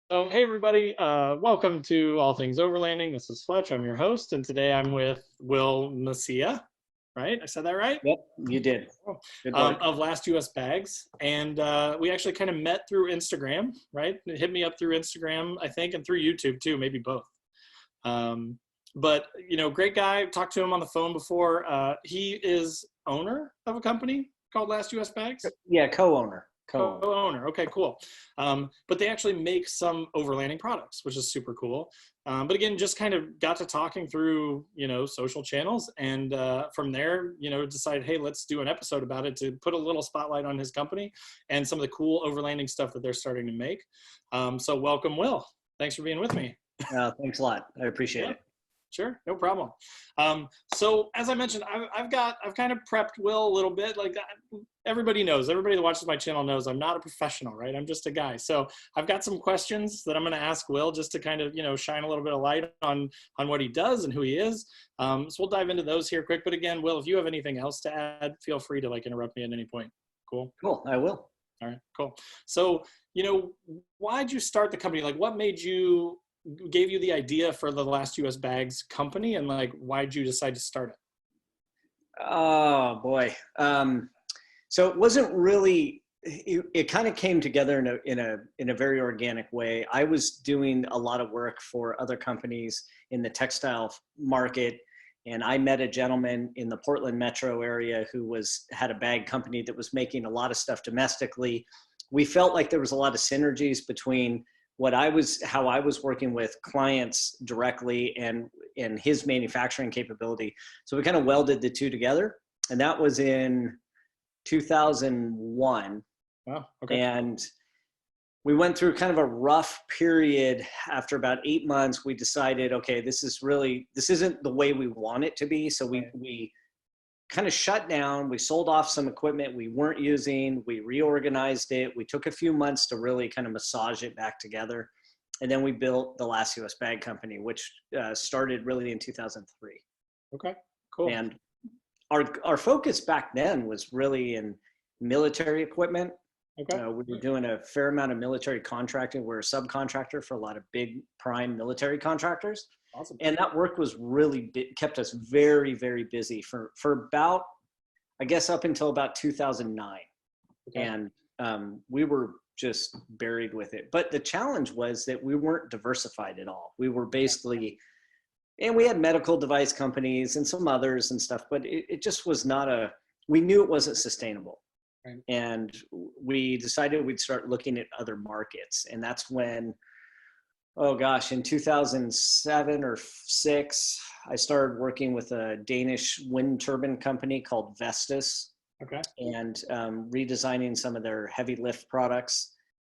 So, hey everybody, welcome to All Things Overlanding. This is Fletch. I'm your host, and today I'm with Will Macia. Right? I said that right? Yep, you did. Cool. Good work. Of Last US Bags, and we actually kind of met through Instagram. Right? It hit me up through Instagram, I think, and through YouTube too, maybe both. Um, but great guy. Talked to him on the phone before. He is owner of a company called Last US Bags. Yeah, co-owner. Co-owner. Co-owner. Okay, cool. But they actually make some overlanding products, which is super cool. But again, just kind of got to talking through, social channels, and from there, decided, hey, let's do an episode about it to put a little spotlight on his company and some of the cool overlanding stuff that they're starting to make. So welcome, Will. Thanks for being with me. Thanks a lot. I appreciate it. Sure, no problem. So as I mentioned, I've kind of prepped Will a little bit. Like everybody that watches my channel knows I'm not a professional, right? I'm just a guy. So I've got some questions that I'm going to ask Will just to kind of shine a little bit of light on what he does and who he is. So we'll dive into those here quick. But again, Will, if you have anything else to add, feel free to interrupt me at any point. Cool. Cool. I will. All right. Cool. So why'd you start the company? Like, what gave you the idea for the Last US Bags company, and why'd you decide to start it? Oh boy. So it wasn't really, it kind of came together in a very organic way. I was doing a lot of work for other companies in the textile market, and I met a gentleman in the Portland metro area who had a bag company that was making a lot of stuff domestically. We felt like there was a lot of synergies between how I was working with clients directly and his manufacturing capability. So we kind of welded the two together, and that was in 2001. Wow. Okay. And we went through kind of a rough period. After about 8 months, we decided, okay, this isn't the way we want it to be. So we kind of shut down. We sold off some equipment we weren't using. We reorganized it. We took a few months to really kind of massage it back together. And then we built the Last US Bag Company, which started really in 2003. Okay, cool. And our focus back then was really in military equipment. Okay. We were doing a fair amount of military contracting. We're a subcontractor for a lot of big prime military contractors. Awesome. And that work was really kept us very, very busy for about, I guess, up until about 2009. Okay. And we were just buried with it. But the challenge was that we weren't diversified at all. We were basically, and we had medical device companies and some others and stuff, but it just was not we knew it wasn't sustainable. Right. And we decided we'd start looking at other markets. And that's when, oh gosh, in 2007 or 6, I started working with a Danish wind turbine company called Vestas. Okay. And redesigning some of their heavy lift products.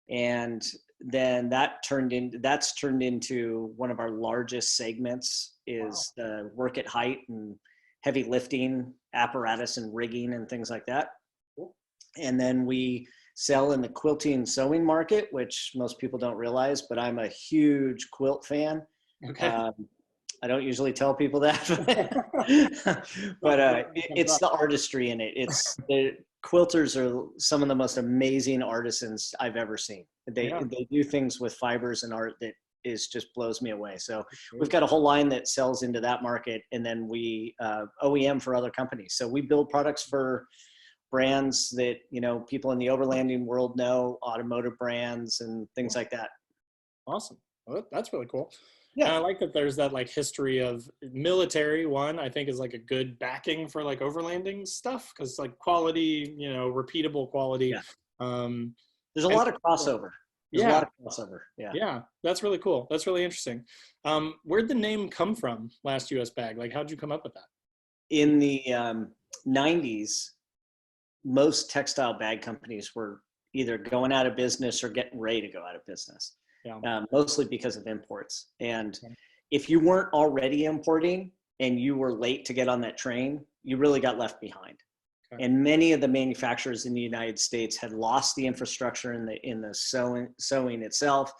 And then that's turned into one of our largest segments is the work at height and heavy lifting apparatus and rigging and things like that. Cool. And then we sell in the quilting sewing market, which most people don't realize, but I'm a huge quilt fan. Okay. I don't usually tell people that, but it's the artistry in it. The quilters are some of the most amazing artisans I've ever seen. They do things with fibers and art that just blows me away. So we've got a whole line that sells into that market, and then we OEM for other companies. So we build products for brands that people in the overlanding world know, automotive brands and things like that. Awesome. Well, that's really cool. Yeah, and I like that there's that history of military. One, I think, is a good backing for overlanding stuff, because quality, repeatable quality. Yeah. There's a lot of crossover. There's a lot of crossover. Yeah. Yeah, that's really cool. That's really interesting. Where'd the name come from, Last US Bag? How'd you come up with that? In the 90s, most textile bag companies were either going out of business or getting ready to go out of business. Yeah. Mostly because of imports. And if you weren't already importing and you were late to get on that train, you really got left behind. Okay. And many of the manufacturers in the United States had lost the infrastructure in the sewing itself.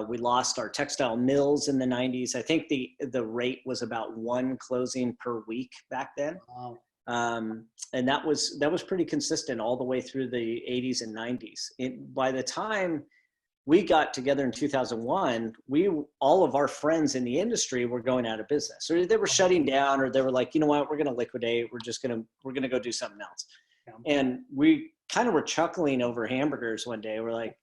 We lost our textile mills in the 90s. I think the rate was about 1 closing per week back then. Wow. And that was pretty consistent all the way through the 80s and 90s. By the time we got together in 2001, all of our friends in the industry were going out of business, or they were shutting down, or they were like, you know what, we're going to liquidate. We're going to go do something else. Yeah. And we kind of were chuckling over hamburgers one day. We're like,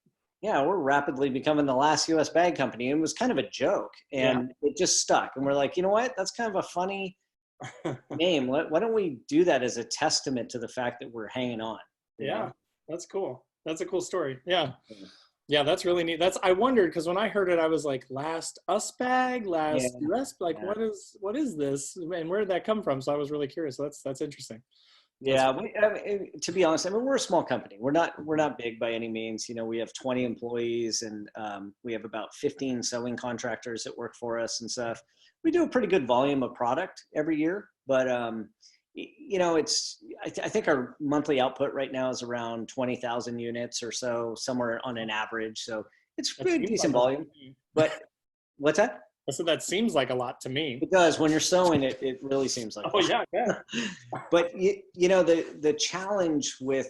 yeah, we're rapidly becoming the last US bag company. And it was kind of a joke, and it just stuck. And we're like, you know what, that's kind of a funny name. Why don't we do that as a testament to the fact that we're hanging on? Yeah, that's cool. That's a cool story. Yeah. Yeah, that's really neat. I wondered, because when I heard it, I was like, last US bag, last US, like, what is this? And where did that come from? So I was really curious. So that's interesting. Yeah, to be honest, I mean, we're a small company. We're not big by any means. You know, we have 20 employees, and we have about 15 sewing contractors that work for us and stuff. We do a pretty good volume of product every year, but you know, I think our monthly output right now is around 20,000 units or so, somewhere on an average. So it's pretty decent volume. But what's that? I said that seems like a lot to me. It does. When you're sewing it, it really seems like. Oh yeah. But you know, the challenge with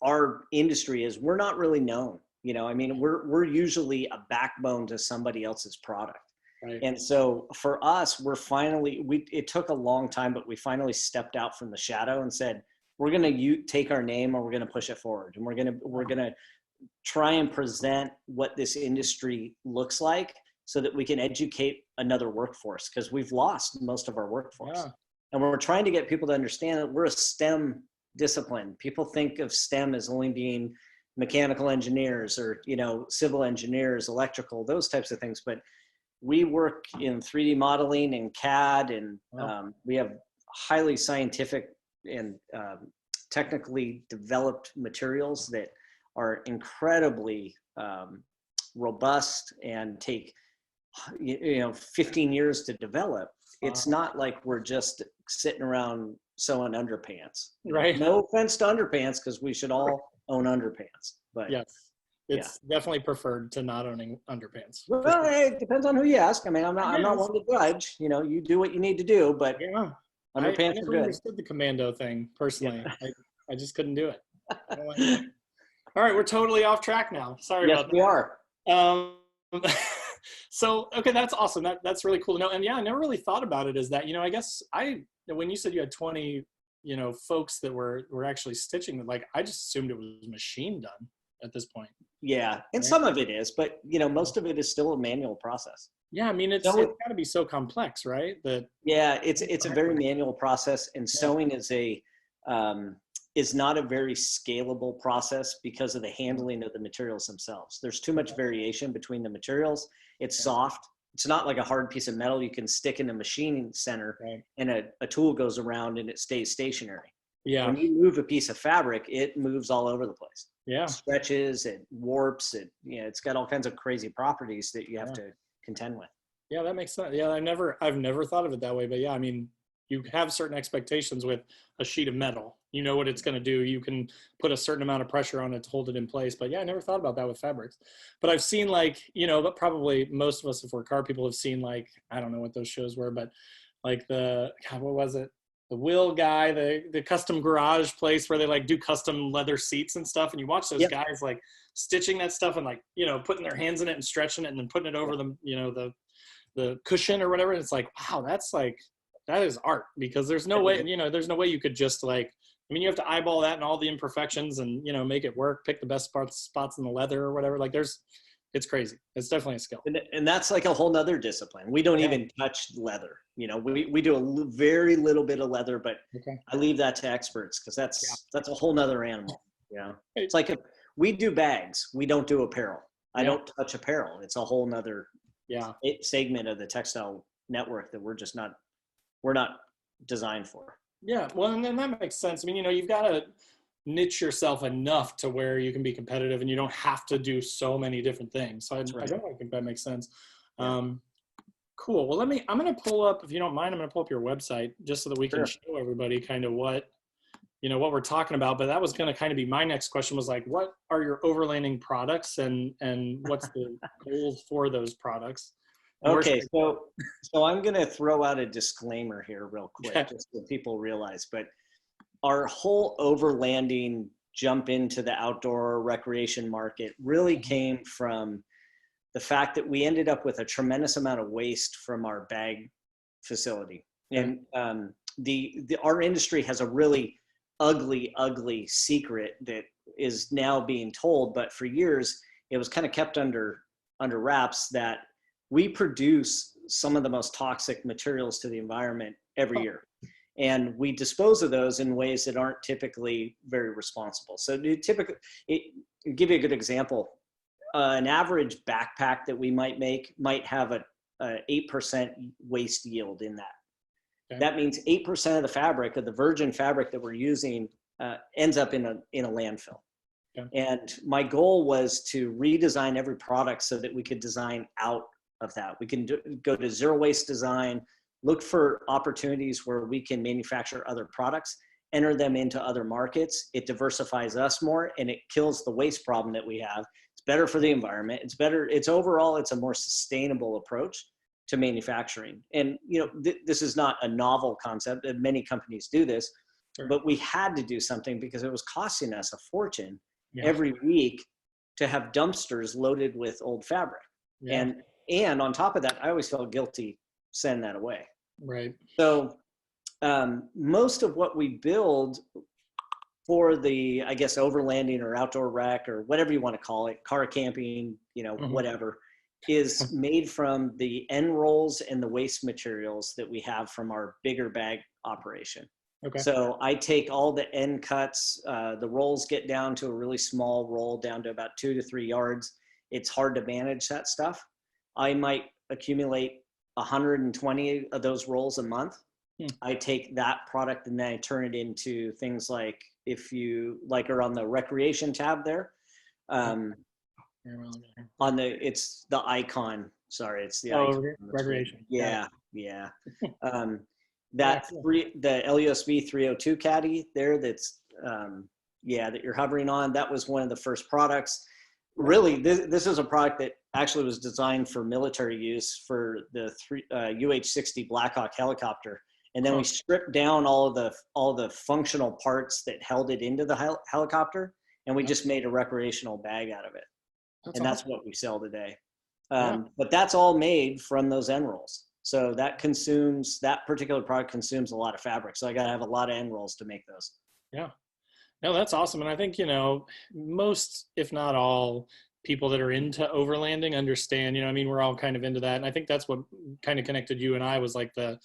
our industry is we're not really known. You know, I mean, we're usually a backbone to somebody else's product. Right. And so for us, it took a long time, but we finally stepped out from the shadow and said, we're going to take our name and we're going to push it forward. And we're going to try and present what this industry looks like so that we can educate another workforce, because we've lost most of our workforce. Yeah. And we're trying to get people to understand that we're a STEM discipline. People think of STEM as only being mechanical engineers or, you know, civil engineers, electrical, those types of things. But we work in 3D modeling and CAD, and we have highly scientific and technically developed materials that are incredibly robust and take 15 years to develop. It's not like we're just sitting around sewing underpants. Right. No offense to underpants, because we should all own underpants. But yes. It's definitely preferred to not owning underpants. Well, it depends on who you ask. I mean, I'm not one to judge. You know, you do what you need to do, but underpants I are never good. understood the commando thing personally. Yeah. I just couldn't do it. All right, we're totally off track now. Sorry about that. Yes, we are. So, okay, that's awesome. That's really cool to know. And yeah, I never really thought about it as that. You know, I guess when you said you had 20, you know, folks that were actually stitching, like, I just assumed it was machine done at this point. Yeah, and some of it is, but you know, most of it is still a manual process. Yeah, I mean, it's got to be so complex, right? It's a very manual process, and sewing is not a very scalable process because of the handling of the materials themselves. There's too much variation between the materials. It's soft. It's not like a hard piece of metal you can stick in a machining center and a tool goes around and it stays stationary. Yeah. When you move a piece of fabric, it moves all over the place. Yeah. It stretches, it warps, it's got all kinds of crazy properties that you have to contend with. Yeah, that makes sense. Yeah, I've never thought of it that way, but yeah, I mean, you have certain expectations with a sheet of metal. You know what it's going to do. You can put a certain amount of pressure on it to hold it in place. But yeah, I never thought about that with fabrics. But I've seen, like, you know, but probably most of us, if we're car people, have seen, like, I don't know what those shows were, but like what was it? The Will guy, the custom garage place where they like do custom leather seats and stuff. And you watch those guys like stitching that stuff and, like, you know, putting their hands in it and stretching it and then putting it over the, you know, the cushion or whatever. And it's like, wow, that is art, because there's no way, you know, there's no way you could just, like, I mean, you have to eyeball that and all the imperfections and, you know, make it work, pick the best spots in the leather or whatever. Like, it's crazy. It's definitely a skill. And that's like a whole nother discipline. We don't even touch leather. You know, we do a very little bit of leather, but I leave that to experts, because that's a whole nother animal. You know, it's like we do bags. We don't do apparel. I don't touch apparel. It's a whole nother segment of the textile network that we're not designed for. Yeah, well, and then that makes sense. I mean, you know, you've got to niche yourself enough to where you can be competitive and you don't have to do so many different things. So I definitely think that makes sense. Cool. Well, I'm going to pull up, if you don't mind, I'm going to pull up your website just so that we can show everybody kind of what we're talking about. But that was going to kind of be my next question, was like, what are your overlanding products and what's the goals for those products? Okay, so I'm going to throw out a disclaimer here real quick, just so people realize, but our whole overlanding jump into the outdoor recreation market really came from the fact that we ended up with a tremendous amount of waste from our bag facility. And our industry has a really ugly secret that is now being told, but for years it was kind of kept under wraps, that we produce some of the most toxic materials to the environment every year. And we dispose of those in ways that aren't typically very responsible. So give you a good example. An average backpack that we might make might have a 8% waste yield in that. Okay. That means 8% of the fabric, of the virgin fabric that we're using, ends up in a landfill. Okay. And my goal was to redesign every product so that we could design out of that. We can go to zero waste design, look for opportunities where we can manufacture other products, enter them into other markets. It diversifies us more, and it kills the waste problem that we have. It's better for the environment. It's better. It's overall, it's a more sustainable approach to manufacturing. And, you know, this is not a novel concept, and many companies do this, sure, but we had to do something because it was costing us a fortune every week to have dumpsters loaded with old fabric. Yeah. And on top of that, I always felt guilty sending that away. Right. So most of what we build for the, I guess, overlanding or outdoor rec or whatever you want to call it, car camping, you know, whatever, is made from the end rolls and the waste materials that we have from our bigger bag operation. Okay. So I take all the end cuts, the rolls get down to a really small roll, down to about 2 to 3 yards. It's hard to manage that stuff. I might accumulate 120 of those rolls a month. I take that product and then I turn it into things like, if you like, are on the recreation tab there, on the, it's the icon. Sorry, it's the icon. Recreation. Yeah. The LUSB 302 caddy there, that's that you're hovering on. That was one of the first products. Really, this is a product that actually was designed for military use for the UH-60 Blackhawk helicopter. And then we stripped down all the functional parts that held it into the helicopter, and we just made a recreational bag out of it. That's what we sell today. But that's all made from those end rolls. So that particular product consumes a lot of fabric. So I got to have a lot of end rolls to make those. Yeah. No, that's awesome. And I think, you know, most, if not all, people that are into overlanding understand, you know, I mean, we're all kind of into that. And I think that's what kind of connected you and I, was like the,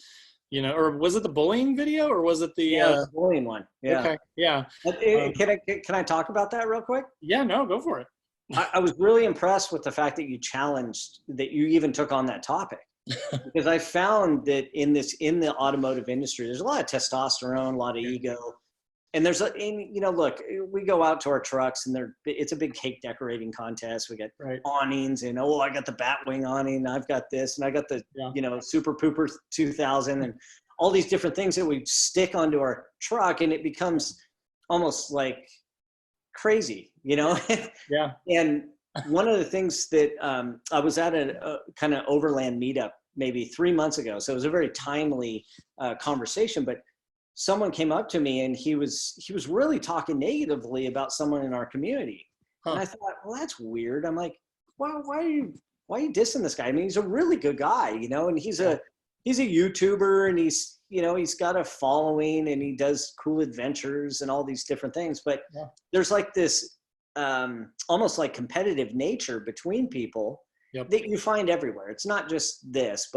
you know, or was it the bullying video, or was it the the bullying one? Yeah. Okay. Yeah. Can I talk about that real quick? Yeah, no, go for it. I was really impressed with the fact that you even took on that topic. Because I found that in the automotive industry, there's a lot of testosterone, a lot of ego. And look, we go out to our trucks and it's a big cake decorating contest. We got awnings and, I got the Batwing awning. I've got this, and I got the, Super Pooper 2000 and all these different things that we stick onto our truck, and it becomes almost like crazy, you know? Yeah. And one of the things that I was at a kind of overland meetup maybe 3 months ago. So it was a very timely conversation, but someone came up to me and he was really talking negatively about someone in our community. And I thought, well, that's weird. I'm like, well, why are you dissing this guy? I mean, he's a really good guy, you know, and he's a YouTuber, and he's got a following, and he does cool adventures and all these different things. But there's like this almost like competitive nature between people that you find everywhere. It's not just this,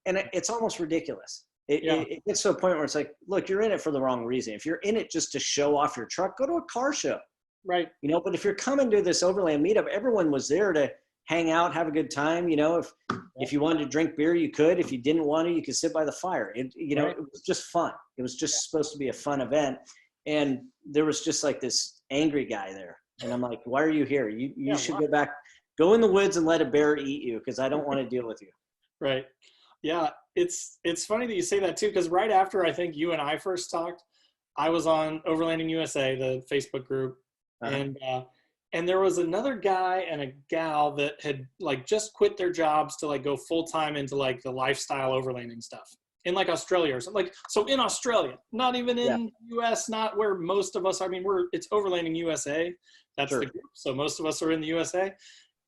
and it's almost ridiculous. It gets to a point where it's like, look, you're in it for the wrong reason. If you're in it just to show off your truck, go to a car show. Right. You know, but if you're coming to this overland meetup, everyone was there to hang out, have a good time. You know, if you wanted to drink beer, you could. If you didn't want to, you could sit by the fire. It was just fun. It was just supposed to be a fun event. And there was just like this angry guy there. And I'm like, why are you here? You should go in the woods and let a bear eat you, because I don't want to deal with you. Right. Yeah. It's funny that you say that too, because right after I think you and I first talked, I was on Overlanding USA, the Facebook group, and there was another guy and a gal that had like just quit their jobs to like go full time into like the lifestyle overlanding stuff. in like Australia or something. Like, so in Australia, not even in US, not where most of us, I mean, it's Overlanding USA. That's the group. So most of us are in the USA.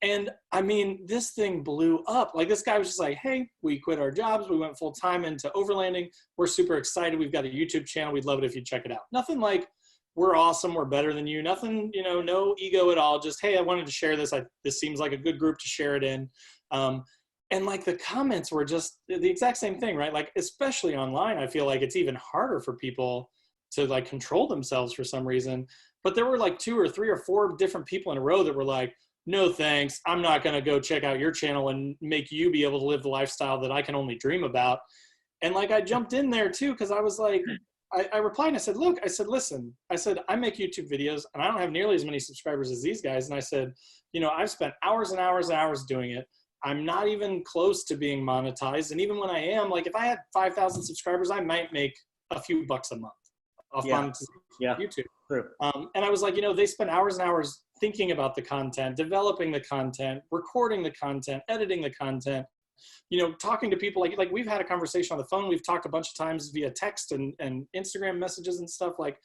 And I mean, this thing blew up. Like, this guy was just like, hey, we quit our jobs. We went full time into Overlanding. We're super excited. We've got a YouTube channel. We'd love it if you check it out. Nothing like, we're awesome, we're better than you. Nothing, you know, no ego at all. Just, hey, I wanted to share this. This seems like a good group to share it in. And like the comments were just the exact same thing, right? Like, especially online, I feel like it's even harder for people to like control themselves for some reason. But there were like 2 or 3 or 4 different people in a row that were like, no thanks, I'm not gonna go check out your channel and make you be able to live the lifestyle that I can only dream about. And like, I jumped in there too, because I was like, I replied and I said, look, I said, listen, I said, I make YouTube videos and I don't have nearly as many subscribers as these guys. And I said, you know, I've spent hours and hours and hours doing it. I'm not even close to being monetized. And even when I am, like, if I had 5,000 subscribers, I might make a few bucks a month off monetization on YouTube. True. And I was like, you know, they spend hours and hours thinking about the content, developing the content, recording the content, editing the content, you know, talking to people. Like we've had a conversation on the phone. We've talked a bunch of times via text and Instagram messages and stuff. Like,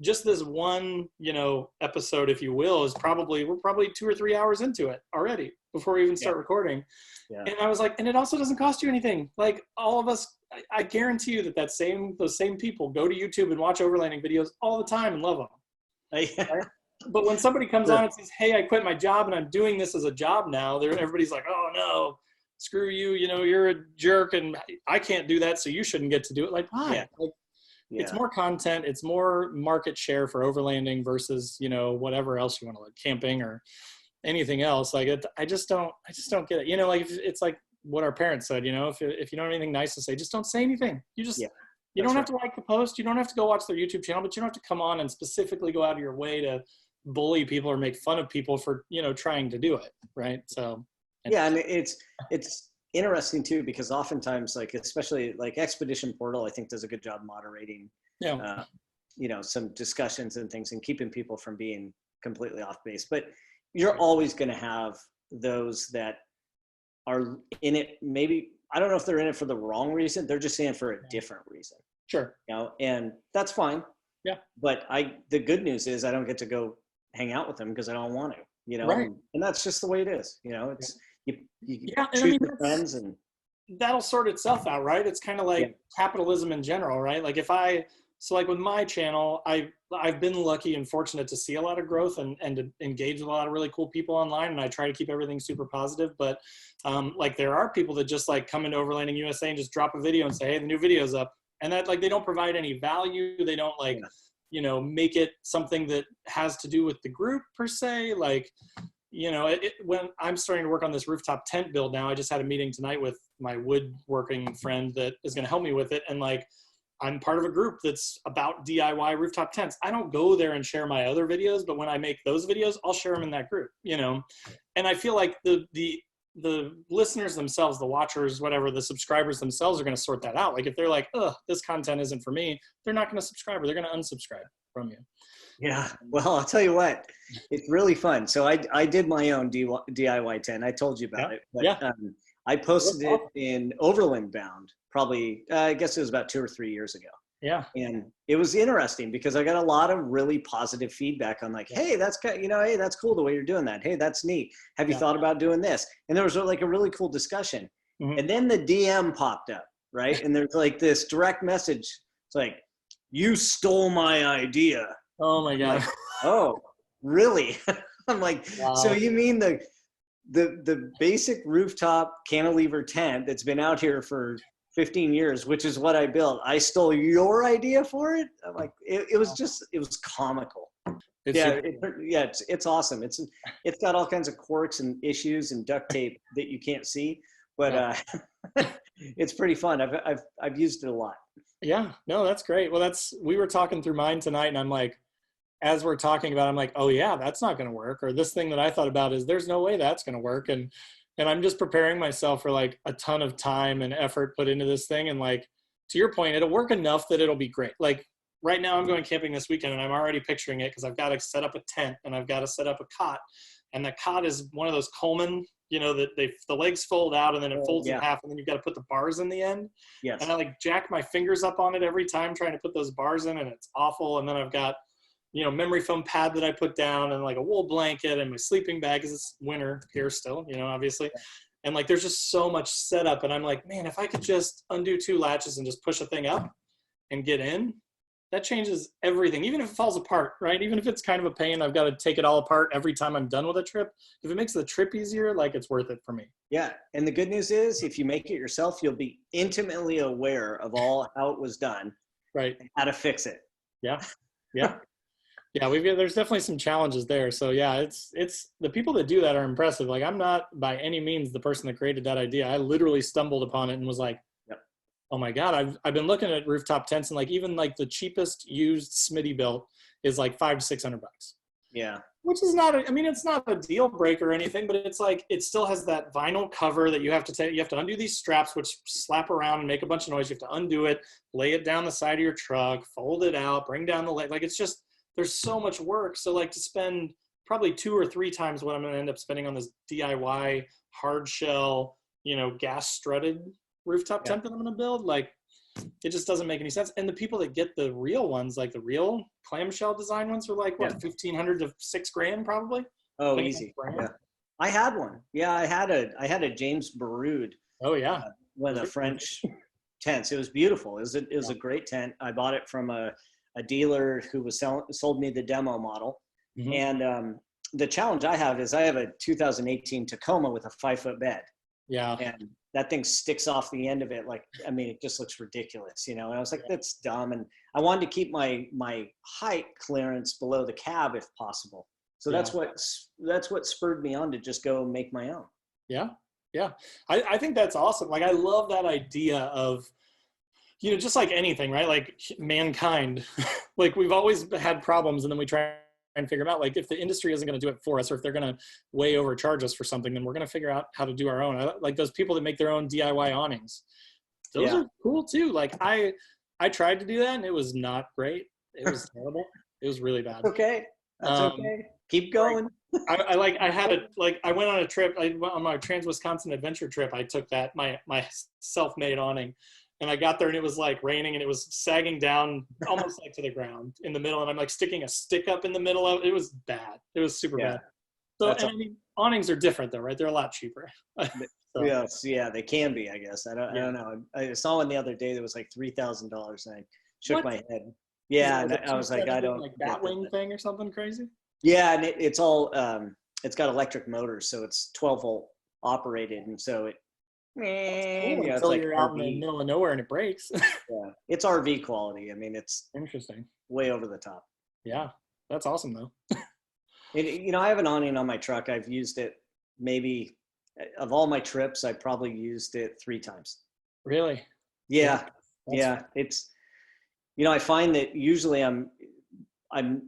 just this one, you know, episode, if you will, is we're probably 2 or 3 hours into it already before we even start recording. And I was like, and it also doesn't cost you anything. Like, all of us, I guarantee you that those same people go to YouTube and watch Overlanding videos all the time and love them. Right? But when somebody comes on and says, hey, I quit my job and I'm doing this as a job now, everybody's like, oh no, screw you, you know, you're a jerk and I can't do that, so you shouldn't get to do it. Like, why? Like, it's more content, it's more market share for Overlanding versus, you know, whatever else you want to, like camping or anything else. Like, I just don't get it. You know, like, it's like what our parents said, you know, if you don't have anything nice to say, just don't say anything. You just, you don't have to like the post. You don't have to go watch their YouTube channel, but you don't have to come on and specifically go out of your way to bully people or make fun of people for, you know, trying to do it. Right. So. Yeah. And it's interesting too, because oftentimes, like, especially like Expedition Portal, I think does a good job moderating, you know, some discussions and things and keeping people from being completely off base. But you're always going to have those that are in it. Maybe, I don't know if they're in it for the wrong reason. They're just in it for a different reason. Sure. You know, and that's fine. Yeah. But the good news is I don't get to go hang out with them because I don't want to, you know, and that's just the way it is. You know, it's, you choose your friends, and that'll sort itself out, right? It's kind of like capitalism in general, right? Like, like with my channel, I've been lucky and fortunate to see a lot of growth and to engage with a lot of really cool people online, and I try to keep everything super positive. But like, there are people that just like come into Overlanding USA and just drop a video and say, hey, the new video's up, and that, like, they don't provide any value. They don't like you know, make it something that has to do with the group per se. Like, you know, when I'm starting to work on this rooftop tent build now, I just had a meeting tonight with my woodworking friend that is going to help me with it. And like, I'm part of a group that's about DIY rooftop tents. I don't go there and share my other videos, but when I make those videos, I'll share them in that group, you know? And I feel like the listeners themselves, the watchers, whatever, the subscribers themselves are going to sort that out. Like, if they're like, oh, this content isn't for me, they're not going to subscribe, or they're going to unsubscribe from you. Yeah. Well, I'll tell you what, it's really fun. So I did my own DIY tent. I told you about it. But, I posted it in Overland Bound, probably, I guess it was about 2 or 3 years ago. Yeah. And it was interesting because I got a lot of really positive feedback on like, hey, that's, you know, hey, that's cool the way you're doing that. Hey, that's neat. Have you thought about doing this? And there was like a really cool discussion. And then the DM popped up, right? And there's like this direct message. It's like, you stole my idea. Oh my God. Like, oh, really? I'm like, so you mean the basic rooftop cantilever tent that's been out here for 15 years, which is what I built, I stole your idea for it? I'm like, it was comical. It's awesome. It's got all kinds of quirks and issues and duct tape that you can't see, but it's pretty fun. I've used it a lot. Yeah, no, that's great. Well, we were talking through mine tonight, and I'm like, as we're talking about it, I'm like, oh yeah, that's not going to work. Or this thing that I thought about is, there's no way that's going to work. And I'm just preparing myself for like a ton of time and effort put into this thing. And like, to your point, it'll work enough that it'll be great. Like right now I'm going camping this weekend, and I'm already picturing it because I've got to set up a tent and I've got to set up a cot. And the cot is one of those Coleman you know, that the legs fold out and then it folds in yeah. half, and then you've got to put the bars in the end. Yes. And I like jack my fingers up on it every time trying to put those bars in, and it's awful. And then I've got, you know, memory foam pad that I put down, and like a wool blanket and my sleeping bag, because it's winter here still, you know, obviously. And like, there's just so much setup. And I'm like, man, if I could just undo 2 latches and just push a thing up and get in, that changes everything. Even if it falls apart, right? Even if it's kind of a pain, I've got to take it all apart every time I'm done with a trip. If it makes the trip easier, like, it's worth it for me. Yeah. And the good news is, if you make it yourself, you'll be intimately aware of how it was done. Right. And how to fix it. Yeah. Yeah. Yeah. There's definitely some challenges there. So yeah, it's the people that do that are impressive. Like, I'm not by any means the person that created that idea. I literally stumbled upon it and was like, oh my God, I've been looking at rooftop tents, and like, even like the cheapest used Smitty built is like $500 to $600. Yeah. Which is not, I mean, it's not a deal breaker or anything, but it's like, it still has that vinyl cover that you have to take. You have to undo these straps, which slap around and make a bunch of noise. You have to undo it, lay it down the side of your truck, fold it out, bring down the leg. Like, it's just, there's so much work. So like, to spend probably 2 or 3 times what I'm going to end up spending on this DIY hard shell, you know, gas strutted rooftop tent that I'm going to build, like, it just doesn't make any sense. And the people that get the real ones, like the real clamshell design ones, are like, what, $1,500 to $6,000 probably. Oh, easy. Yeah. I had one. Yeah, I had a James Baroud. Oh yeah. One of the French tents. It was beautiful. It was a great tent. I bought it from a dealer who was sold me the demo model. Mm-hmm. And the challenge I have is I have a 2018 Tacoma with a 5-foot bed. Yeah. And that thing sticks off the end of it. Like, I mean, it just looks ridiculous, you know? And I was like, that's dumb. And I wanted to keep my height clearance below the cab if possible. So that's what spurred me on to just go and make my own. Yeah. Yeah. I think that's awesome. Like, I love that idea of, you know, just like anything, right? Like, mankind, like, we've always had problems, and then we try and figure them out. Like, if the industry isn't going to do it for us, or if they're going to way overcharge us for something, then we're going to figure out how to do our own. Like those people that make their own DIY awnings. Those are cool too. Like, I tried to do that, and it was not great. It was terrible. It was really bad. Okay. That's okay. Keep going. I went on a trip. On my Trans-Wisconsin adventure trip, I took that, my self-made awning. And I got there, and it was like raining, and it was sagging down almost like to the ground in the middle. And I'm like sticking a stick up in the middle of it. It was bad. It was super bad. So, and I mean, awnings are different though, right? They're a lot cheaper. So. Yes, yeah, they can be, I guess. I don't know. I saw one the other day that was like $3,000, and I shook my head. Yeah, and I was like, I don't. Like Batwing thing or something crazy? Yeah, and it's all, it's got electric motors, so it's 12-volt operated, and so it. Cool. Yeah, until you're out in the middle of nowhere and it breaks. Yeah, it's RV quality. I mean, it's interesting. Way over the top. Yeah, that's awesome though. You know, I have an awning on my truck. I've used it maybe, of all my trips, I probably used it 3 times. Really? Yeah, yeah. It's, you know, I find that usually I'm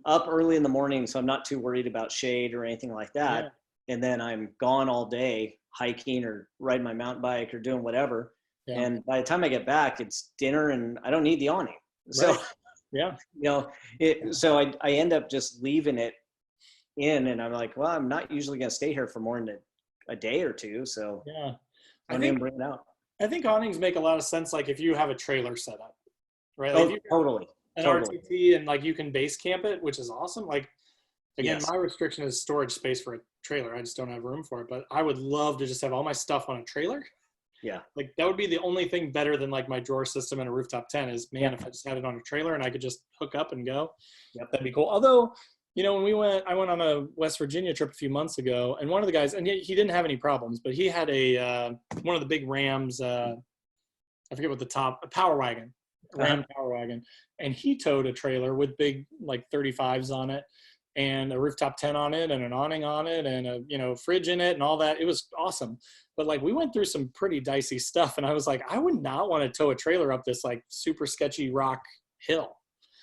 up early in the morning, so I'm not too worried about shade or anything like that. Yeah. And then I'm gone all day, hiking or riding my mountain bike or doing whatever. Yeah. And by the time I get back, it's dinner, and I don't need the awning. So, yeah, you know, so I end up just leaving it in, and I'm like, well, I'm not usually going to stay here for more than a day or two. So yeah, I don't even bring it out. I think awnings make a lot of sense. Like, if you have a trailer set up, right? Like totally. An RTT, and like you can base camp it, which is awesome. Like, again, my restriction is storage space for a trailer. I just don't have room for it, but I would love to just have all my stuff on a trailer. Yeah. Like, that would be the only thing better than like my drawer system and a rooftop tent is, man, if I just had it on a trailer and I could just hook up and go, that'd be cool. Although, you know, when I went on a West Virginia trip a few months ago, and one of the guys, and he didn't have any problems, but he had one of the big Rams, I forget what a power wagon, Ram power wagon. And he towed a trailer with big, like 35s on it, and a rooftop tent on it, and an awning on it, and a, you know, fridge in it, and all that. It was awesome. But like, we went through some pretty dicey stuff, and I was like, I would not want to tow a trailer up this like super sketchy rock hill.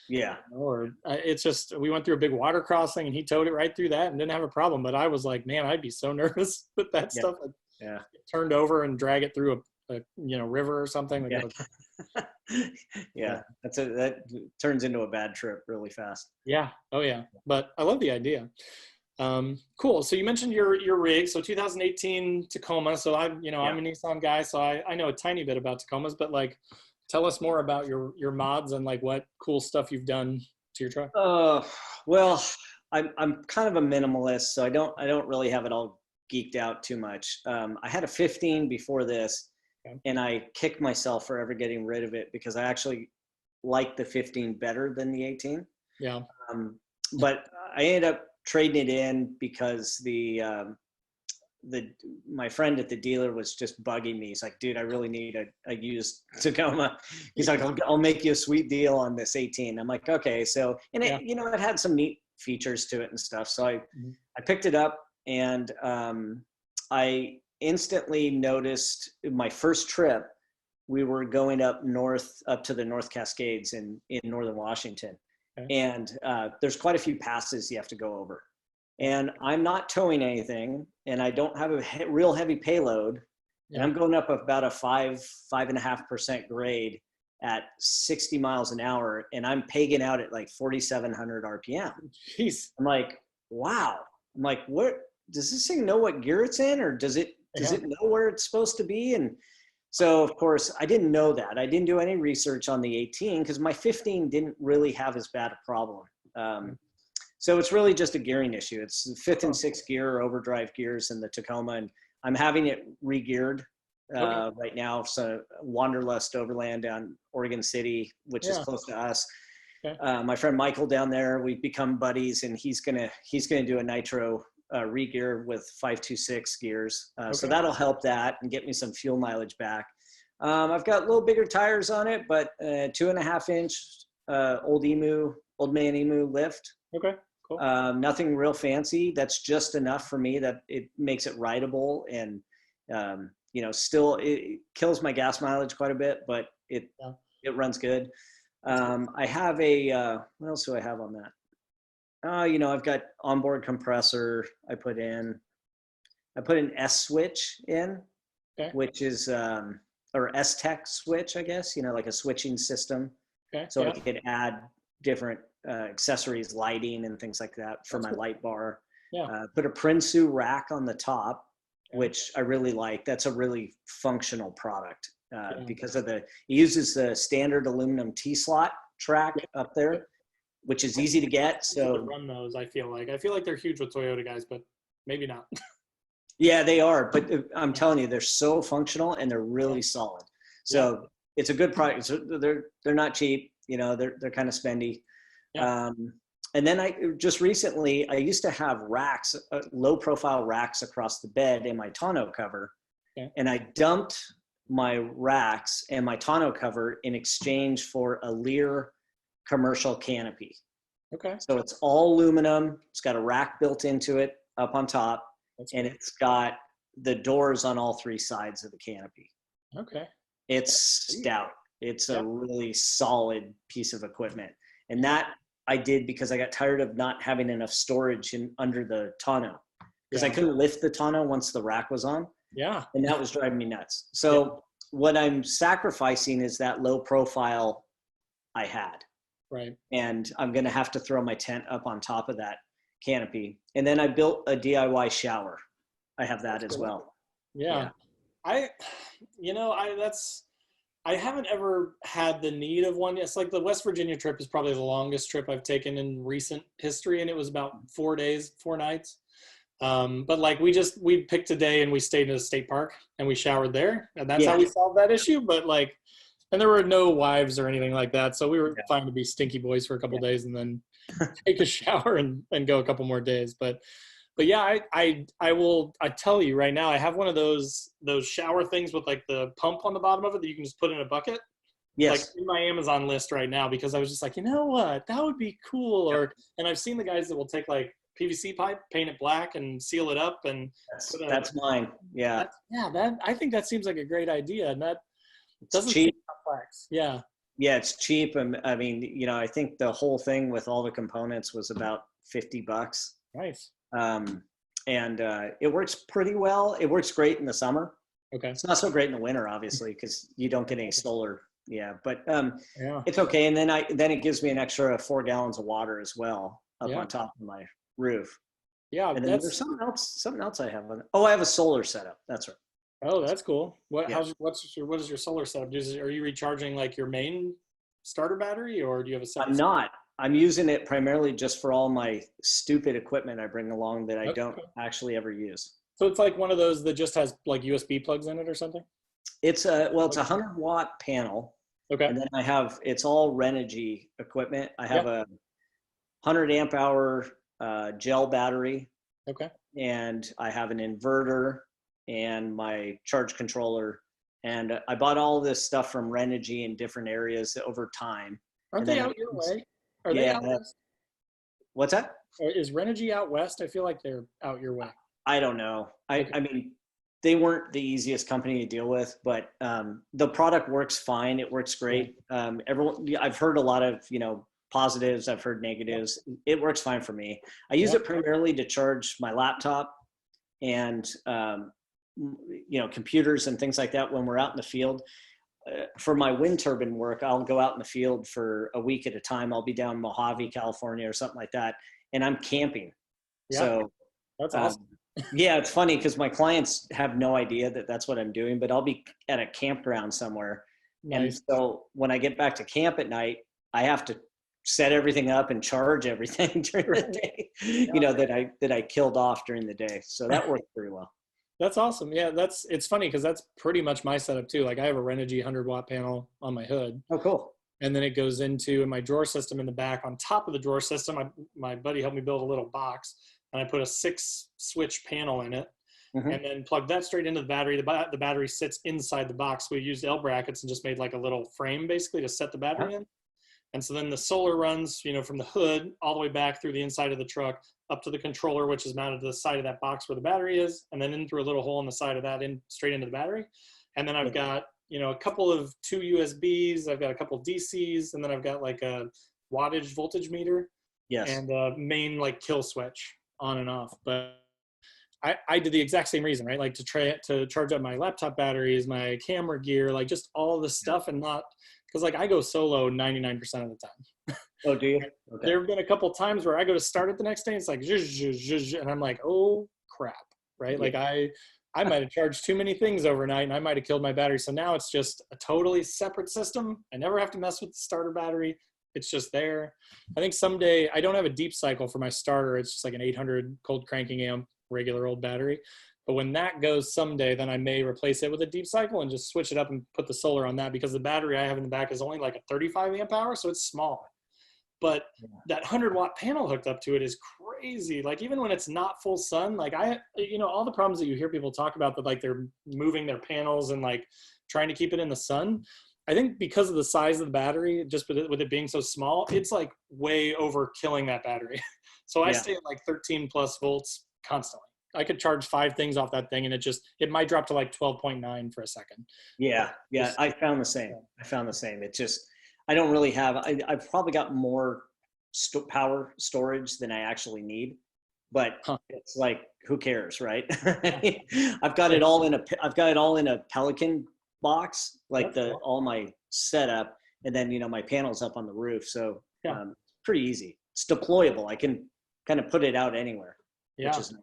Yeah. Or it's just, we went through a big water crossing, and he towed it right through that and didn't have a problem. But I was like, man, I'd be so nervous with that stuff. Yeah. Turned over and drag it through a you know, river or something. Like yeah. That turns into a bad trip really fast. Yeah. Oh yeah. But I love the idea. Cool. So you mentioned your rig. So 2018 Tacoma. So Yeah. I'm a Nissan guy, so I know a tiny bit about Tacomas, but like, tell us more about your mods and like what cool stuff you've done to your truck. Well, I'm kind of a minimalist, so I don't really have it all geeked out too much. I had a 15 before this, Okay. and I kicked myself for ever getting rid of it because I actually like the 15 better than the 18. Yeah. But I ended up trading it in because my friend at the dealer was just bugging me. He's like, dude, I really need a used Tacoma. He's like, I'll make you a sweet deal on this 18. I'm like, okay. So, and it, Yeah. it had some neat features to it and stuff. So Mhm. I picked it up, and I instantly noticed my first trip, we were going up north, up to the North Cascades in Northern Washington. Okay. And there's quite a few passes you have to go over. And I'm not towing anything, and I don't have a real heavy payload. Yeah. And I'm going up about a 5.5% grade at 60 miles an hour, and I'm pegging out at like 4,700 RPM. Jeez. I'm like, wow. I'm like, what, does this thing know what gear it's in, or does it know where it's supposed to be? And so, of course, I didn't know that. I didn't do any research on the 18 because my 15 didn't really have as bad a problem. So it's really just a gearing issue. It's fifth and sixth gear or overdrive gears in the Tacoma, and I'm having it re-geared right now. So Wanderlust Overland down Oregon City, which is close to us. Okay. My friend Michael down there, we've become buddies, and he's gonna do a nitro re-gear with 526 gears. So that'll help that and get me some fuel mileage back. I've got a little bigger tires on it, but 2.5 inch old man emu lift. Okay. Cool. Nothing real fancy. That's just enough for me that it makes it rideable, and still it kills my gas mileage quite a bit, but it runs good. I have what else do I have on that? I've got onboard compressor. I put an S switch in, which is or S-Tech switch, I guess. Like a switching system. Okay. So I could add different accessories, lighting, and things like that for my light bar. Yeah. Put a Prinsu rack on the top, which I really like. That's a really functional product because of it uses the standard aluminum T-slot track up there, which is easy to get. So run those, I feel like they're huge with Toyota guys, but maybe not. Yeah, they are, but I'm telling you, they're so functional and they're really solid. So it's a good product. So they're not cheap. They're kind of spendy. Yeah. And then I just recently, I used to have racks, low profile racks across the bed in my tonneau cover. Okay. And I dumped my racks and my tonneau cover in exchange for a Lear commercial canopy. Okay. So it's all aluminum. It's got a rack built into it up on top. And it's got the doors on all three sides of the canopy. Okay. It's stout. It's a really solid piece of equipment. And that I did because I got tired of not having enough storage under the tonneau. Because I couldn't lift the tonneau once the rack was on. Yeah. And that was driving me nuts. So what I'm sacrificing is that low profile I had. Right. And I'm going to have to throw my tent up on top of that canopy. And then I built a DIY shower. I have that as well. Yeah. I haven't ever had the need of one. It's like the West Virginia trip is probably the longest trip I've taken in recent history. And it was about 4 days, 4 nights. But like we picked a day and we stayed in a state park and we showered there. And that's how we solved that issue. But like, and there were no wives or anything like that. So we were fine to be stinky boys for a couple days and then take a shower and go a couple more days. But yeah, I tell you right now, I have one of those shower things with like the pump on the bottom of it that you can just put in a bucket. Yes. Like in my Amazon list right now, because I was just like, you know what, that would be cool. And I've seen the guys that will take like PVC pipe, paint it black and seal it up. And that's mine. Yeah. I think that seems like a great idea. And that doesn't seem complex. Yeah. Yeah, it's cheap. I mean, I think the whole thing with all the components was about $50. Nice. And it works pretty well. It works great in the summer. Okay. It's not so great in the winter, obviously, because you don't get any solar. Yeah, but it's okay. And then it gives me an extra 4 gallons of water as well up on top of my roof. Yeah, And then there's that's something else I have on. Oh, I have a solar setup. That's right. oh, that's cool. Yeah. What is your solar setup? Are you recharging like your main starter battery, or do you have a I'm separate? not. I'm using it primarily just for all my stupid equipment I bring along that I don't Okay. actually ever use. So it's like one of those that just has like USB plugs in it or something? It's it's a 100-watt panel, Okay. and then it's all Renogy equipment. I have Yeah. a 100 amp hour gel battery, Okay. and I have an inverter and my charge controller. And I bought all this stuff from Renogy in different areas over time. Aren't And they then, out your way? Are they yeah, out west? what's that? Or is Renogy out west? I feel like they're out your way. I don't know. Okay. I mean, they weren't the easiest company to deal with, but the product works fine. It works Yeah. great. I've heard a lot of, positives. I've heard Yeah. negatives. It works fine for me. I use Yeah. it primarily to charge my laptop and, computers and things like that when we're out in the field. For my wind turbine work, I'll go out in the field for a week at a time. I'll be down in Mojave, California, or something like that, and I'm camping. Yeah. So, That's um, awesome. yeah, it's funny because my clients have no idea that that's what I'm doing, but I'll be at a campground somewhere, and Nice. so when I get back to camp at night, I have to set everything up and charge everything during the day, Yeah. that I killed off during the day. So that worked pretty well. That's awesome. Yeah, it's funny because that's pretty much my setup too. Like I have a Renogy 100-watt panel on my hood, Oh, cool. and then it goes into my drawer system in the back. On top of the drawer system, my buddy helped me build a little box, and I put a 6-switch panel in it, Hmm. and then plugged that straight into the battery. The battery sits inside the box. We used L brackets and just made like a little frame basically to set the Huh? battery in. And so then the solar runs, from the hood all the way back through the inside of the truck up to the controller, which is mounted to the side of that box where the battery is, and then in through a little hole in the side of that, in straight into the battery. And then I've got, a couple of 2 USBs, I've got a couple DCs, and then I've got like a wattage voltage meter Yes. and a main like kill switch on and off. But I did the exact same reason, right? Like to charge up my laptop batteries, my camera gear, like just all this stuff, and not because like I go solo 99% of the time. Oh, do you? Okay. There have been a couple times where I go to start it the next day, it's like zh, zh, zh, zh, and I'm like, oh crap, right? Yeah. Like I might have charged too many things overnight, and I might have killed my battery. So now it's just a totally separate system. I never have to mess with the starter battery. It's just there. I think someday I don't have a deep cycle for my starter. It's just like an 800 cold cranking amp regular old battery. But when that goes someday, then I may replace it with a deep cycle and just switch it up and put the solar on that, because the battery I have in the back is only like a 35 amp hour, so it's small. But that 100-watt panel hooked up to it is crazy. Like even when it's not full sun, like all the problems that you hear people talk about, that like they're moving their panels and like trying to keep it in the sun. I think because of the size of the battery, just with it being so small, it's like way over killing that battery. So I Yeah. stay at like 13 plus volts constantly. I could charge 5 things off that thing, and it might drop to like 12.9 for a second. Yeah. Yeah. Just, I found the same. It's just, I don't really have, I've probably got more power storage than I actually need, but huh. it's like, who cares, right? I've got it all in a Pelican box, like That's cool. all my setup, and then, my panels up on the roof. So Yeah. pretty easy. It's deployable. I can kind of put it out anywhere, which Yeah. is nice.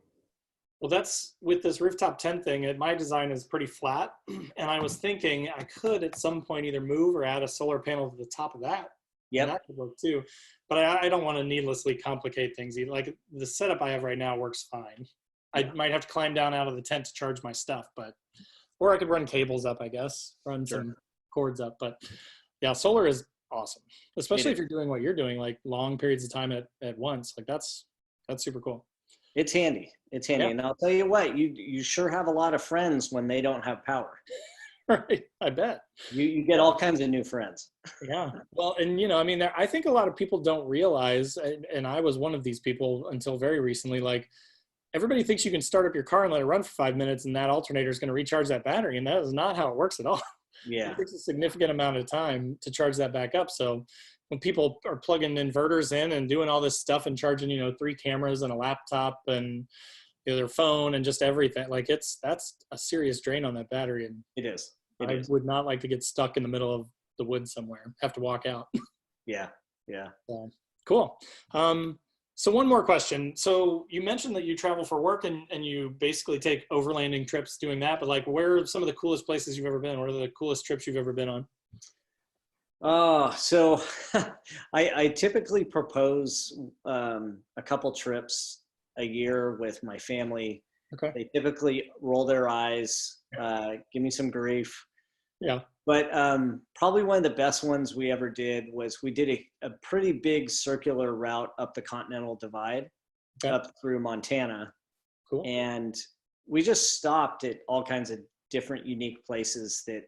Well, that's with this rooftop tent thing. My design is pretty flat, and I was thinking I could at some point either move or add a solar panel to the top of that. Yep. And that could work too. But I don't want to needlessly complicate things. Like the setup I have right now works fine. Yeah. I might have to climb down out of the tent to charge my stuff, or I could run cables up, I guess, run some cords up. But yeah, solar is awesome, especially if you're doing what you're doing, like long periods of time at once. Like that's super cool. It's handy. It's handy. Yeah. And I'll tell you what, you sure have a lot of friends when they don't have power. Right. I bet. You get all kinds of new friends. Yeah. Well, and I think a lot of people don't realize, and I was one of these people until very recently, like everybody thinks you can start up your car and let it run for 5 minutes and that alternator is going to recharge that battery. And that is not how it works at all. Yeah. It takes a significant amount of time to charge that back up. So when people are plugging inverters in and doing all this stuff and charging, 3 cameras and a laptop and their phone and just everything, like that's a serious drain on that battery. And It is. I would not like to get stuck in the middle of the woods somewhere, have to walk out. Yeah. Yeah. Cool. So one more question. So you mentioned that you travel for work and you basically take overlanding trips doing that, but like where are some of the coolest places you've ever been? What are the coolest trips you've ever been on? So I typically propose a couple trips a year with my family. Okay. They typically roll their eyes, give me some grief. Yeah. But probably one of the best ones we ever did was we did a pretty big circular route up the Continental Divide, Okay. up through Montana. Cool. And we just stopped at all kinds of different unique places that,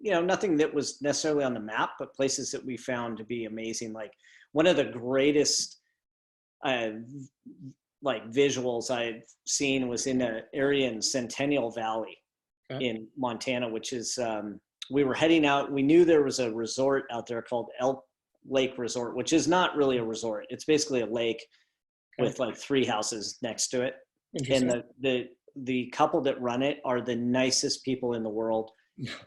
nothing that was necessarily on the map, but places that we found to be amazing. Like one of the greatest like visuals I had seen was in an area in Centennial Valley in Montana, which is, we were heading out. We knew there was a resort out there called Elk Lake Resort, which is not really a resort. It's basically a lake with like 3 houses next to it. And the couple that run it are the nicest people in the world,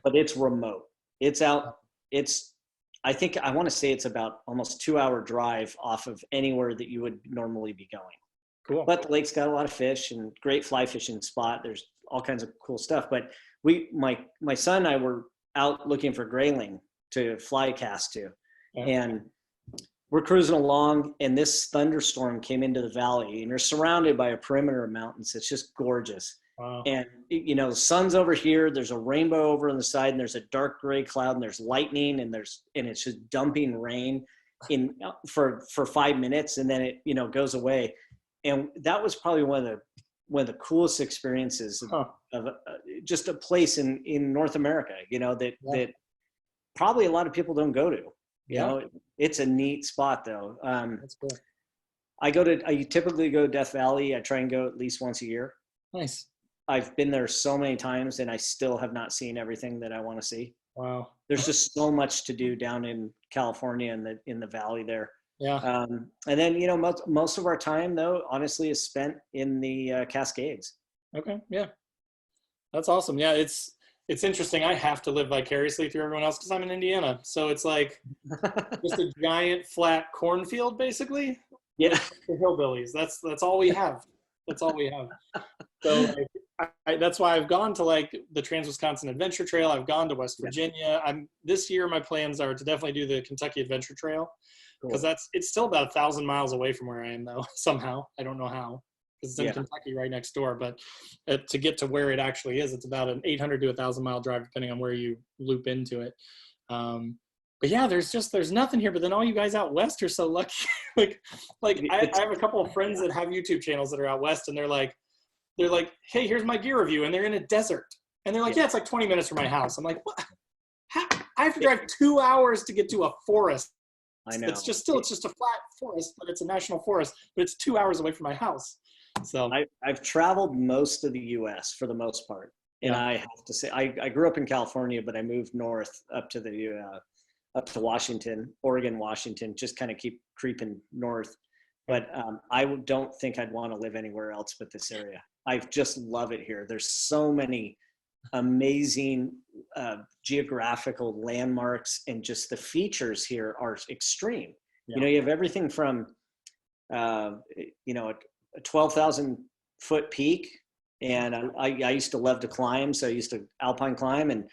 but it's remote. It's out. I want to say it's about almost 2-hour drive off of anywhere that you would normally be going. Cool. But the lake's got a lot of fish and great fly fishing spot. There's all kinds of cool stuff. But my son and I were out looking for grayling to fly cast to. And we're cruising along and this thunderstorm came into the valley and you're surrounded by a perimeter of mountains. It's just gorgeous. Wow. And the sun's over here, there's a rainbow over on the side and there's a dark gray cloud and there's lightning and it's just dumping rain for 5 minutes and then it goes away. And that was probably one of the coolest experiences of just a place in North America, that probably a lot of people don't go to. It's a neat spot though. That's cool. I typically go to Death Valley. I try and go at least once a year. Nice. I've been there so many times and I still have not seen everything that I want to see. Wow. There's just so much to do down in California in the valley there. Yeah. And then, most of our time though, honestly, is spent in the Cascades. Okay. Yeah. That's awesome. Yeah. It's interesting. I have to live vicariously through everyone else because I'm in Indiana. So it's like just a giant flat cornfield, basically. Yeah. The hillbillies. That's all we have. That's all we have. So that's why I've gone to like the Trans-Wisconsin Adventure Trail. I've gone to West Virginia. This year my plans are to definitely do the Kentucky Adventure Trail because it's still about 1,000 miles away from where I am though. Somehow I don't know how because it's in Kentucky right next door. But to get to where it actually is, it's about an 800 to 1,000 mile drive depending on where you loop into it. But yeah, there's nothing here. But then all you guys out west are so lucky. I have a couple of friends that have YouTube channels that are out west, and they're like, hey, here's my gear review, and they're in a desert, and they're like, yeah, it's like 20 minutes from my house. I'm like, what? I have to drive 2 hours to get to a forest. I know. It's just a flat forest, but it's a national forest, but it's 2 hours away from my house. So I've traveled most of the U.S. for the most part, and I have to say, I grew up in California, but I moved north up to Washington, Oregon, Washington, just kind of keep creeping north. But I don't think I'd want to live anywhere else but this area. I just love it here. There's so many amazing geographical landmarks, and just the features here are extreme. You have everything from, a 12,000 foot peak. And I used to love to climb. So I used to alpine climb, and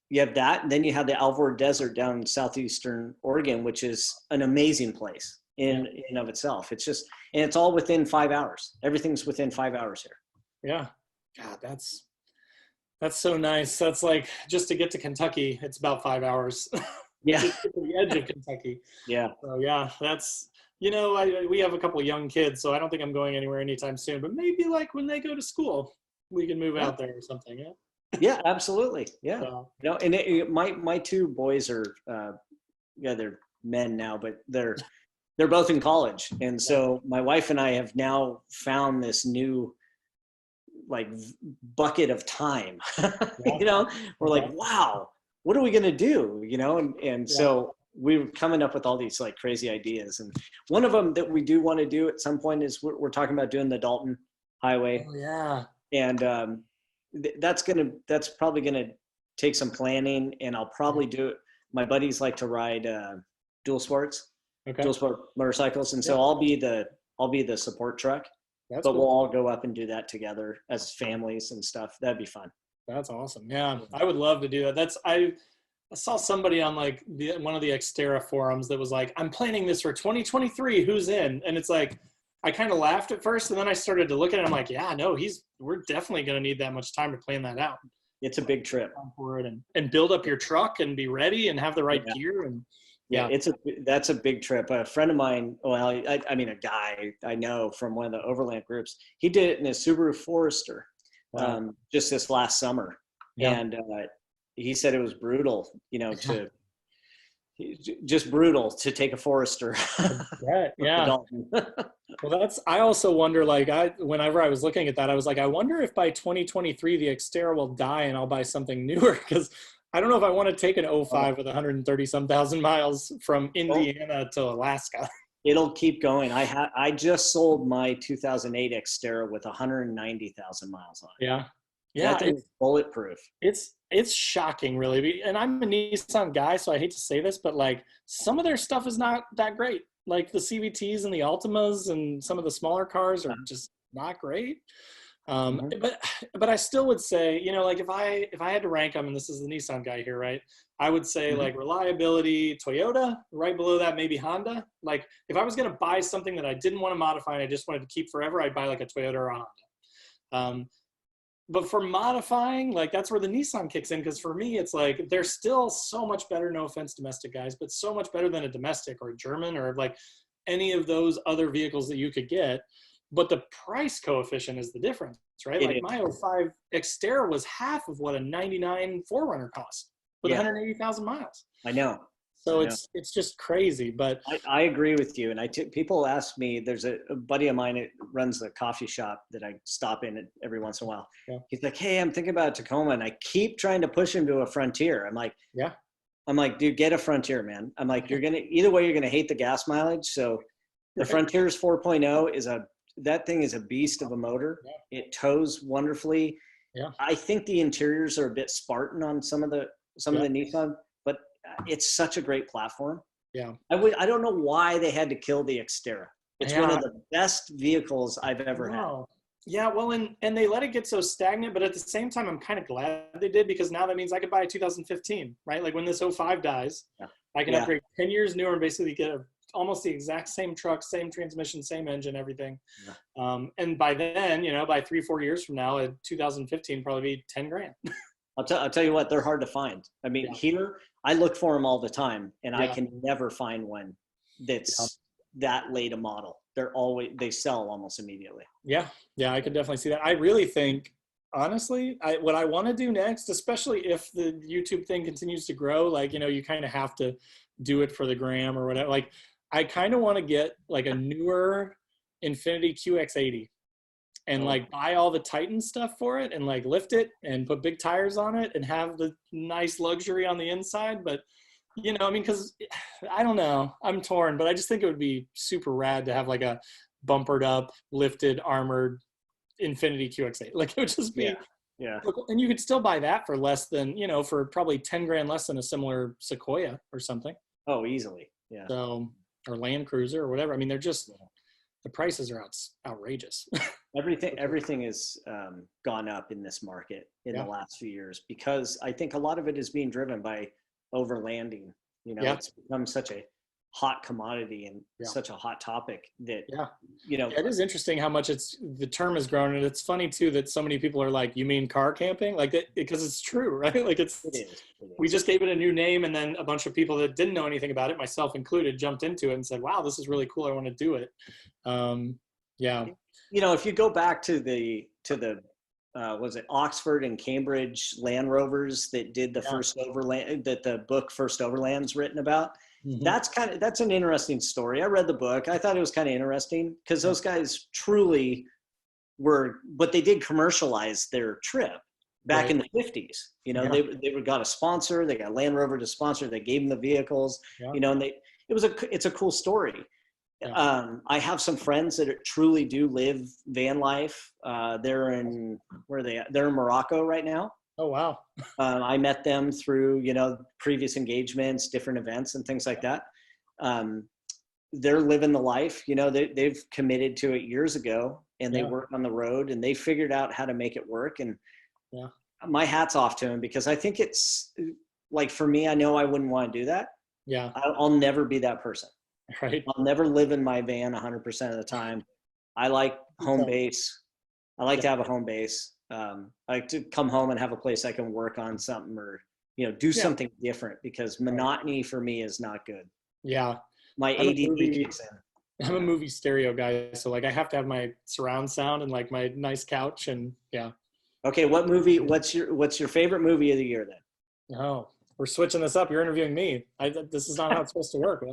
you have that. And then you have the Alvord Desert down in southeastern Oregon, which is an amazing place in of itself. It's just, and it's all within 5 hours. Everything's within 5 hours here. Yeah. God, that's so nice. That's like, just to get to Kentucky, it's about 5 hours. Yeah. Just to the edge of Kentucky. Yeah. So yeah, that's, we have a couple of young kids, so I don't think I'm going anywhere anytime soon, but maybe like when they go to school, we can move out there or something. Yeah. Yeah, absolutely. Yeah. So, And my 2 boys are, they're men now, but they're both in college. And so my wife and I have now found this new like bucket of time. We're like, wow, what are we going to do? So we were coming up with all these like crazy ideas. And one of them that we do want to do at some point is we're talking about doing the Dalton Highway. Oh, yeah. And that's probably going to take some planning, and I'll probably do it. My buddies like to ride dual sports. Okay. dual sport motorcycles, and so I'll be the support truck. That's But cool. we'll all go up and do that together as families and stuff. That'd be fun. That's awesome. Yeah, I would love to do that. I saw somebody on like one of the Xterra forums that was like, I'm planning this for 2023. Who's in? And it's like, I kind of laughed at first, and then I started to look at it. I'm like, yeah, no, we're definitely going to need that much time to plan that out. It's a big trip. For it and build up your truck and be ready and have the right gear and yeah, that's a big trip. A friend of mine, well, I mean, a guy I know from one of the Overland groups, he did it in a Subaru Forester just this last summer. Yeah. And he said it was brutal, you know, just brutal to take a Forester. Right. Yeah. Well, I also wonder, like, whenever I was looking at that, I was like, I wonder if by 2023 the Xterra will die and I'll buy something newer, because I don't know if I want to take an 05 with 130 some thousand miles from Indiana to Alaska. It'll keep going. I just sold my 2008 Xterra with 190,000 miles on it. Yeah. Yeah. It's bulletproof. It's shocking, really. And I'm a Nissan guy, so I hate to say this, but like some of their stuff is not that great. Like the CVTs and the Altimas and some of the smaller cars are just not great. But I still would say, you know, like if I had to rank them, and this is the Nissan guy here, right? I would say like reliability, Toyota, right below that, maybe Honda. Like if I was going to buy something that I didn't want to modify and I just wanted to keep forever, I'd buy like a Toyota or a Honda. But for modifying, like that's where the Nissan kicks in, because for me, it's like they're still so much better, no offense, domestic guys, but so much better than a domestic or a German or like any of those other vehicles that you could get. But the price coefficient is the difference, right? Like my 05 Xterra was half of what a 99 4Runner cost with 180,000 miles. I know. So it's just crazy, but I agree with you. And people ask me, there's a buddy of mine that runs a coffee shop that I stop in every once in a while. Yeah. He's like, hey, I'm thinking about a Tacoma, and I keep trying to push him to a Frontier. I'm like, dude, get a Frontier, man. I'm like, either way, you're going to hate the gas mileage. So the Frontier's 4.0 that thing is a beast of a motor. Yeah. It tows wonderfully. Yeah. I think the interiors are a bit Spartan on some of the Nissan, but it's such a great platform. Yeah. I don't know why they had to kill the Xterra. It's one of the best vehicles I've ever had. Yeah, well, and they let it get so stagnant, but at the same time, I'm kind of glad they did, because now that means I could buy a 2015, right? Like when this 05 dies, I can upgrade 10 years newer and basically get almost the exact same truck, same transmission, same engine, everything. Yeah. And by then, you know, by 3-4 years from now, a 2015 probably be 10 grand. I'll tell you what, they're hard to find. I mean, here, I look for them all the time, and I can never find one that's that late a model. They sell almost immediately. Yeah. Yeah, I could definitely see that. I really think, honestly, what I want to do next, especially if the YouTube thing continues to grow, like, you know, you kind of have to do it for the gram or whatever. Like, I kind of want to get like a newer Infiniti QX80 and like buy all the Titan stuff for it and like lift it and put big tires on it and have the nice luxury on the inside. But, you know, I mean, because I don't know, I'm torn, but I just think it would be super rad to have like a bumpered up, lifted, armored Infiniti QX80. Like it would just be, and you could still buy that for less than, you know, for probably 10 grand less than a similar Sequoia or something. Oh, easily. Yeah. So, or Land Cruiser or whatever. I mean, they're just, the prices are outrageous. Everything has gone up in this market in the last few years, because I think a lot of it is being driven by overlanding. You know, it's become such a hot commodity and such a hot topic that, you know. It is interesting how much the term has grown. And it's funny too, that so many people are like, you mean car camping? Like that, because it's true, right? Like it is. We just gave it a new name, and then a bunch of people that didn't know anything about it, myself included, jumped into it and said, wow, this is really cool. I want to do it. You know, if you go back to the was it Oxford and Cambridge Land Rovers that did the first overland, that the book First Overland's written about. Mm-hmm. That's an interesting story. I read the book. I thought it was kind of interesting, because those guys truly were, but they did commercialize their trip back in the 50s. You know, they got a sponsor, they got Land Rover to sponsor, they gave them the vehicles, you know, and it's a cool story. Yeah. I have some friends that truly do live van life. They're in Morocco right now. Oh, wow. I met them through, you know, previous engagements, different events and things like that. they're living the life, you know, they've committed to it years ago, and they Yeah. work on the road, and they figured out how to make it work. And Yeah. my hat's off to them, because I think it's like, for me, I know I wouldn't want to do that. Yeah. I'll never be that person. Right. I'll never live in my van 100% of the time. I like home base. I like to have a home base. I like to come home and have a place I can work on something, or, you know, do something different, because monotony for me is not good. Yeah. My I'm a ADD movie, kicks in. I'm a movie stereo guy, so like I have to have my surround sound and like my nice couch, and yeah. Okay, what movie? What's your favorite movie of the year then? Oh, we're switching this up. You're interviewing me. This is not how it's supposed to work.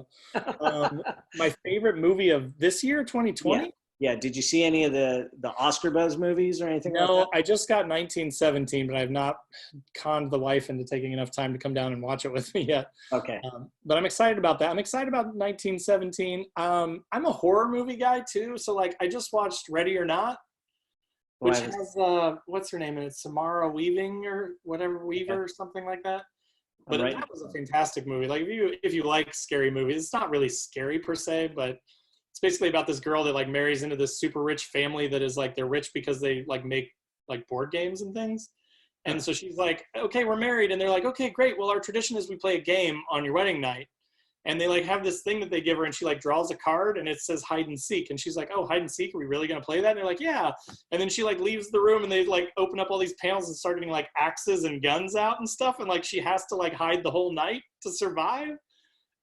Well, my favorite movie of this year, 2020. Yeah. Did you see any of the Oscar buzz movies or anything like that? No, I just got 1917, but I've not conned the wife into taking enough time to come down and watch it with me yet. Okay. But I'm excited about that. I'm excited about 1917. I'm a horror movie guy too, so like I just watched Ready or Not, which has what's her name in it, Samara Weaving or whatever, Weaver or something like that. But that was a fantastic movie. Like if you like scary movies, it's not really scary per se, but it's basically about this girl that like marries into this super rich family that is like, they're rich because they like make like board games and things. And so she's like, okay, we're married. And they're like, okay, great. Well, our tradition is we play a game on your wedding night. And they like have this thing that they give her, and she like draws a card and it says hide and seek. And she's like, oh, hide and seek? Are we really going to play that? And they're like, yeah. And then she like leaves the room, and they like open up all these panels and start getting like axes and guns out and stuff. And like she has to like hide the whole night to survive.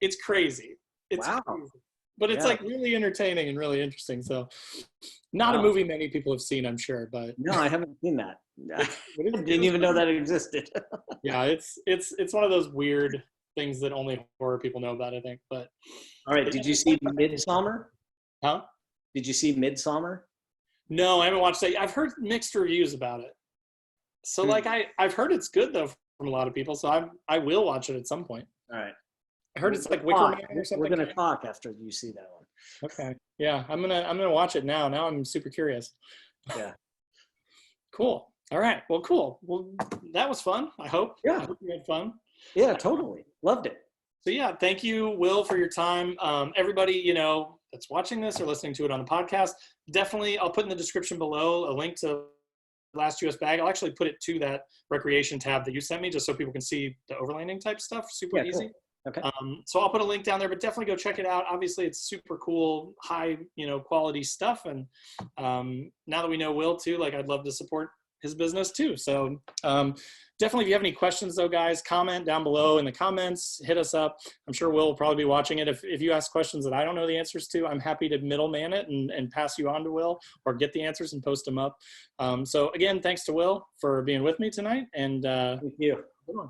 It's crazy. It's crazy. But it's like really entertaining and really interesting. So not a movie many people have seen, I'm sure, but no, I haven't seen that. I didn't even know that existed. Yeah, it's one of those weird things that only horror people know about, I think. But all right, did you see Midsommar? Huh? Did you see Midsommar? No, I haven't watched it. I've heard mixed reviews about it. So like I've heard it's good though from a lot of people, so I will watch it at some point. All right. I heard it's like Wicker Man or something. We're gonna talk after you see that one. Okay. Yeah, I'm gonna watch it now. Now I'm super curious. Yeah. Cool. All right. Well, cool. Well, that was fun. I hope. Yeah. I hope you had fun. Yeah, totally. Loved it. So yeah, thank you, Will, for your time. Everybody, you know, that's watching this or listening to it on the podcast, definitely, I'll put in the description below a link to Last US Bag. I'll actually put it to that recreation tab that you sent me, just so people can see the overlanding type stuff. Super easy. Cool. Okay. So I'll put a link down there, but definitely go check it out. Obviously, it's super cool, high, quality stuff. And now that we know Will too, like I'd love to support his business too. So definitely, if you have any questions though, guys, comment down below in the comments, hit us up. I'm sure Will will probably be watching it. If you ask questions that I don't know the answers to, I'm happy to middleman it and pass you on to Will, or get the answers and post them up. So again, thanks to Will for being with me tonight. And thank you. Good one.